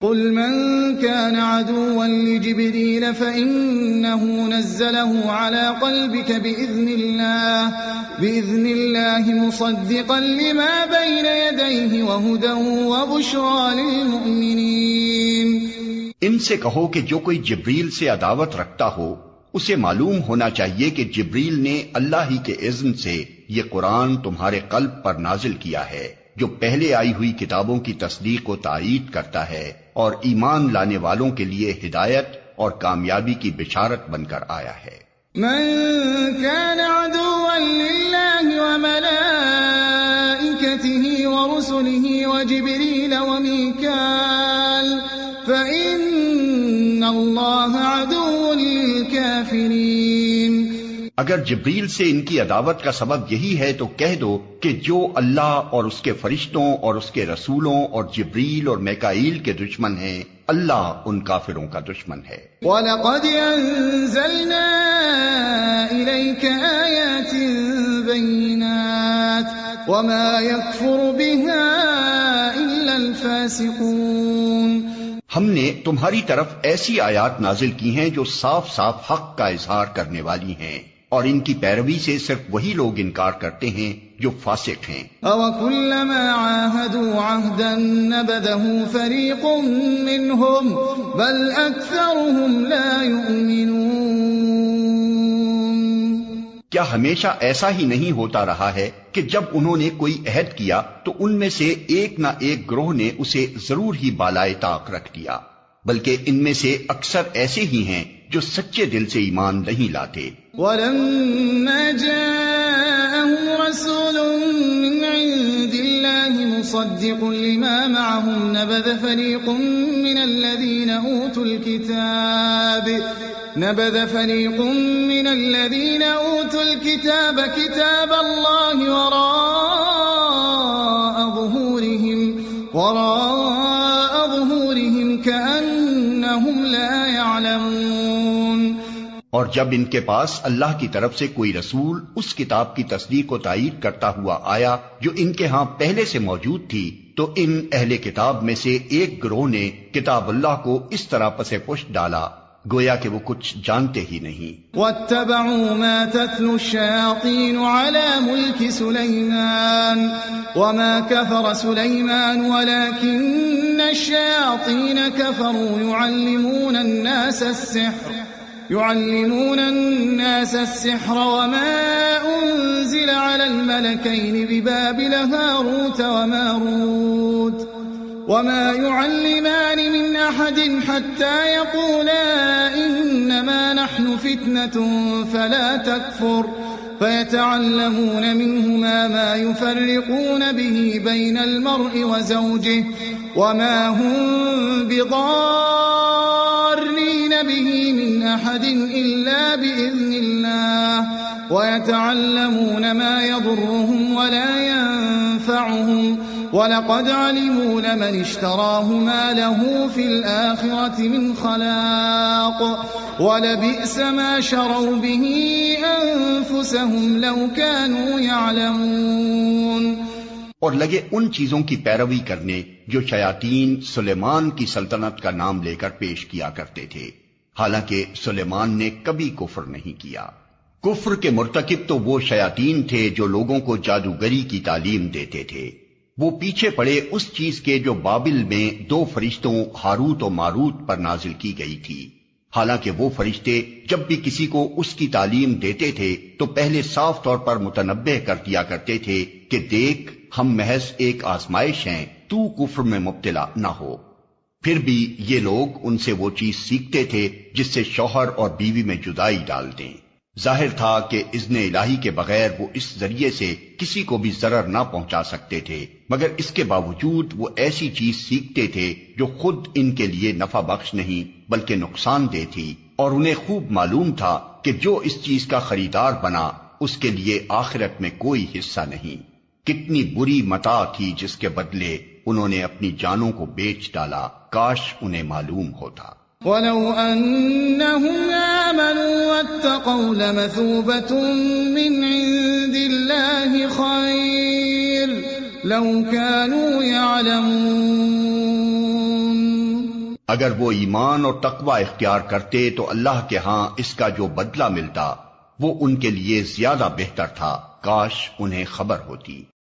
قل من كان عدوا لجبريل فإنه نزله على قلبك بإذن الله مصدقا لما بين يديه وهدى وبشرى للمؤمنين۔ ان سے کہو کہ جو کوئی جبریل سے عداوت رکھتا ہو اسے معلوم ہونا چاہیے کہ جبریل نے اللہ ہی کے اذن سے یہ قرآن تمہارے قلب پر نازل کیا ہے، جو پہلے آئی ہوئی کتابوں کی تصدیق و تائید کرتا ہے اور ایمان لانے والوں کے لیے ہدایت اور کامیابی کی بشارت بن کر آیا ہے۔ من كان عدوا لله وملائكته ورسله وجبريل وميكال فإن الله عدو للكافرين۔ اگر جبریل سے ان کی عداوت کا سبب یہی ہے تو کہہ دو کہ جو اللہ اور اس کے فرشتوں اور اس کے رسولوں اور جبریل اور میکائیل کے دشمن ہیں، اللہ ان کافروں کا دشمن ہے۔ وَلَقَدْ أَنزَلْنَا إِلَيْكَ آيَاتٍ بَيِّنَاتٍ وَمَا يَكْفُرُ بِهَا إِلَّا الْفَاسِقُونَ۔ ہم نے تمہاری طرف ایسی آیات نازل کی ہیں جو صاف صاف حق کا اظہار کرنے والی ہیں، اور ان کی پیروی سے صرف وہی لوگ انکار کرتے ہیں جو فاسق ہیں۔ أَوَكُلَّمَا عَاهَدُوا عَهْدًا نَبَذَهُ فَرِيقٌ مِّنْهُمْ بَلْ أَكْثَرُهُمْ لَا يُؤْمِنُونَ۔ کیا ہمیشہ ایسا ہی نہیں ہوتا رہا ہے کہ جب انہوں نے کوئی عہد کیا تو ان میں سے ایک نہ ایک گروہ نے اسے ضرور ہی بالائے طاق رکھ دیا، بلکہ ان میں سے اکثر ایسے ہی ہیں جو سچے دل سے ایمان نہیں لاتے۔ وَلَمَّا جَاءَهُمْ رَسُولٌ مِّنْ عِندِ اللَّهِ مُصَدِّقٌ لِّمَا مَعَهُمْ نَبَذَ فَرِيقٌ مِّنَ الَّذِينَ أُوتُوا الْكِتَابَ كِتَابَ اللَّهِ وَرَاءَ ظُهُورِهِمْ كَأَنَّهُمْ لَا يَعْلَمُونَ۔ اور جب ان کے پاس اللہ کی طرف سے کوئی رسول اس کتاب کی تصدیق و تائید کرتا ہوا آیا جو ان کے ہاں پہلے سے موجود تھی، تو ان اہل کتاب میں سے ایک گروہ نے کتاب اللہ کو اس طرح پس پشت ڈالا گویا کہ وہ کچھ جانتے ہی نہیں۔ وَاتَّبَعُوا مَا تَتْلُو الشَّيَاطِينُ عَلَى مُلْكِ سُلَيْمَانَ وَمَا كَفَرَ سُلَيْمَانُ وَلَكِنَّ الشَّيَاطِينَ كَفَرُوا يُعَلِّمُونَ النَّاسَ السِّحْرَ وَمَا أُنزِلَ عَلَى الْمَلَكَيْنِ بِبَابِلَ هَارُوتَ وَمَارُوتَ وَمَا يُعَلِّمَانِ مِنْ أَحَدٍ حَتَّى يَقُولَا إِنَّمَا نَحْنُ فِتْنَةٌ فَلَا تَكْفُرْ فَيَتَعَلَّمُونَ مِنْهُمَا مَا يُفَرِّقُونَ بِهِ بَيْنَ الْمَرْءِ وَزَوْجِهِ وَمَا هُمْ بِضَارِّينَ بِهِ مِنْ أَحَدٍ إِلَّا بِإِذْنِ اللَّهِ وَيَتَعَلَّمُونَ مَا يَضُرُّهُمْ وَلَا يَنفَعُهُمْ وَلَقَدْ عَلِمُوا لَمَنِ اشْتَرَاهُ مَا لَهُ فِي الْآخِرَةِ مِنْ خَلَاقٍ وَلَبِئْسَ مَا شَرَوْا بِهِ أَنفُسَهُمْ لَوْ كَانُوا يَعْلَمُونَ۔ اور لگے ان چیزوں کی پیروی کرنے جو شیاطین سلیمان کی سلطنت کا نام لے کر پیش کیا کرتے تھے، حالانکہ سلیمان نے کبھی کفر نہیں کیا۔ کفر کے مرتکب تو وہ شیاطین تھے جو لوگوں کو جادوگری کی تعلیم دیتے تھے۔ وہ پیچھے پڑے اس چیز کے جو بابل میں دو فرشتوں ہاروت و ماروت پر نازل کی گئی تھی، حالانکہ وہ فرشتے جب بھی کسی کو اس کی تعلیم دیتے تھے تو پہلے صاف طور پر متنبہ کر دیا کرتے تھے کہ دیکھ ہم محض ایک آزمائش ہیں، تو کفر میں مبتلا نہ ہو۔ پھر بھی یہ لوگ ان سے وہ چیز سیکھتے تھے جس سے شوہر اور بیوی میں جدائی ڈال دیں۔ ظاہر تھا کہ اذن الہی کے بغیر وہ اس ذریعے سے کسی کو بھی ضرر نہ پہنچا سکتے تھے، مگر اس کے باوجود وہ ایسی چیز سیکھتے تھے جو خود ان کے لیے نفع بخش نہیں بلکہ نقصان دہ تھی، اور انہیں خوب معلوم تھا کہ جو اس چیز کا خریدار بنا اس کے لیے آخرت میں کوئی حصہ نہیں۔ کتنی بری متاع تھی جس کے بدلے انہوں نے اپنی جانوں کو بیچ ڈالا، کاش انہیں معلوم ہوتا۔ وَلَوْ أَنَّهُمْ آمَنُوا وَاتَّقَوْا لَمَثُوبَةٌ مِّنْ عِندِ اللَّهِ خَيْرٌ لَوْ كَانُوا يَعْلَمُونَ۔ اگر وہ ایمان اور تقوی اختیار کرتے تو اللہ کے ہاں اس کا جو بدلہ ملتا وہ ان کے لیے زیادہ بہتر تھا، کاش انہیں خبر ہوتی۔